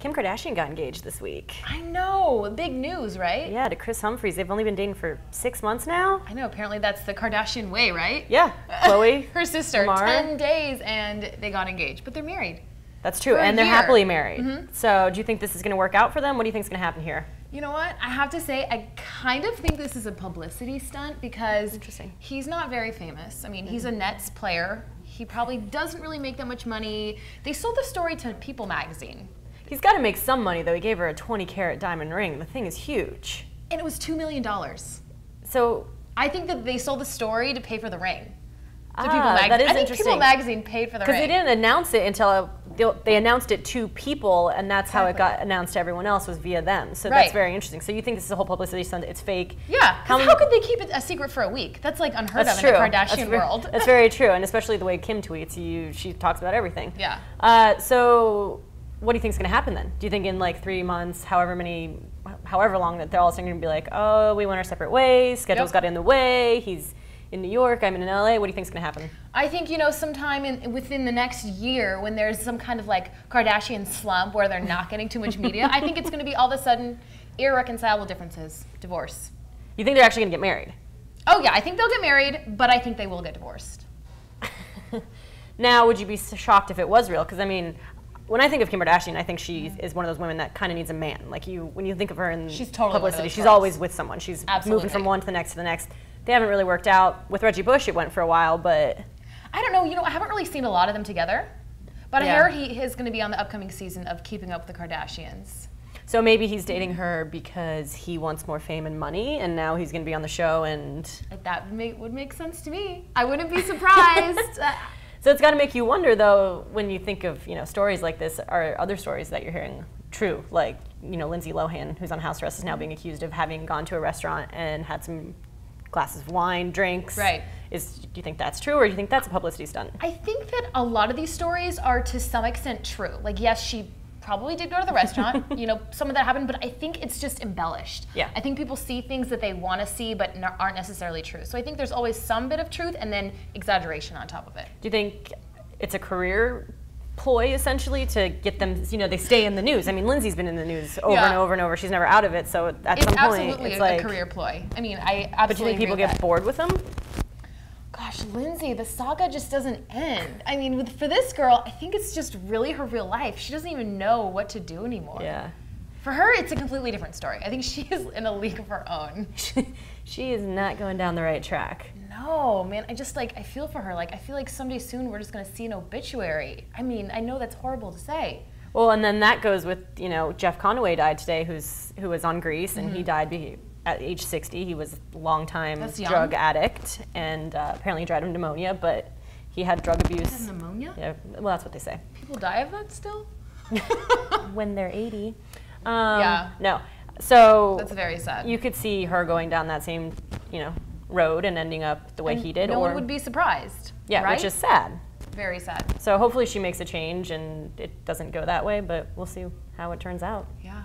Kim Kardashian got engaged this week. I know, big news, right? Yeah, to Chris Humphries. They've only been dating for 6 months now. I know, apparently that's the Kardashian way, right? Yeah, Khloe, her sister, Lamar. 10 days and they got engaged, but they're married. That's true, and they're happily married. So do you think this is going to work out for them? What do you think is going to happen here? You know what? I have to say, I kind of think this is a publicity stunt because he's not very famous. I mean, he's a Nets player. He probably doesn't really make that much money. They sold the story to People magazine. He's got to make some money, though. He gave her a 20-carat diamond ring. The thing is huge. And it was $2 million. So I think that they sold the story to pay for the ring. That is interesting. I think People magazine paid for the ring. Because they didn't announce it until they announced it to People, and that's how it got announced to everyone else, was via them. So that's very interesting. So you think this is a whole publicity stunt? It's fake? Yeah. How could they keep it a secret for a week? That's like unheard of in the Kardashian world. That's very true, and especially the way Kim tweets, she talks about everything. Yeah. So what do you think is going to happen then? Do you think in like 3 months, however long, that they're all going to be like, oh, we went our separate ways, schedules got in the way, he's in New York, I'm in LA. What do you think is going to happen? I think, sometime within the next year, when there's some kind of like Kardashian slump where they're not getting too much media, I think it's going to be all of a sudden irreconcilable differences, divorce. You think they're actually going to get married? Oh yeah, I think they'll get married, but I think they will get divorced. Now, would you be shocked if it was real? Because I mean, when I think of Kim Kardashian, I think she is one of those women that kind of needs a man. Like when you think of her in publicity, she's always with someone. She's moving from one to the next to the next. They haven't really worked out. With Reggie Bush, it went for a while, but I don't know. I haven't really seen a lot of them together. But I hear he is going to be on the upcoming season of Keeping Up with the Kardashians. So maybe he's dating her because he wants more fame and money, and now he's going to be on the show, and that would make sense to me. I wouldn't be surprised. So it's got to make you wonder, though, when you think of stories like this, are other stories that you're hearing true? Like Lindsay Lohan, who's on house arrest, is now being accused of having gone to a restaurant and had some glasses of wine, drinks. Right. Do you think that's true, or do you think that's a publicity stunt? I think that a lot of these stories are to some extent true. Like, yes, she probably did go to the restaurant, some of that happened, but I think it's just embellished. Yeah. I think people see things that they want to see but aren't necessarily true. So I think there's always some bit of truth and then exaggeration on top of it. Do you think it's a career ploy, essentially, to get them, they stay in the news? I mean, Lindsay's been in the news over and over and over. She's never out of it, so at some point, it's like a career ploy. I mean, I absolutely But do you think people get bored with them? Gosh, Lindsay, the saga just doesn't end. I mean, for this girl, I think it's just really her real life. She doesn't even know what to do anymore. Yeah. For her, it's a completely different story. I think she is in a league of her own. She is not going down the right track. No, man, I feel for her. Like, I feel like someday soon we're just going to see an obituary. I mean, I know that's horrible to say. Well, and then that goes with, Jeff Conaway died today, who was on Grease, and he died at age 60. He was a long-time drug addict, and apparently he died of pneumonia, but he had drug abuse. He had pneumonia? Yeah, well, that's what they say. People die of that still? When they're 80. Yeah. No. So that's very sad. You could see her going down that same, road and ending up the way he did. No one would be surprised. Yeah, right? which is sad. Very sad. So hopefully she makes a change and it doesn't go that way, but we'll see how it turns out. Yeah.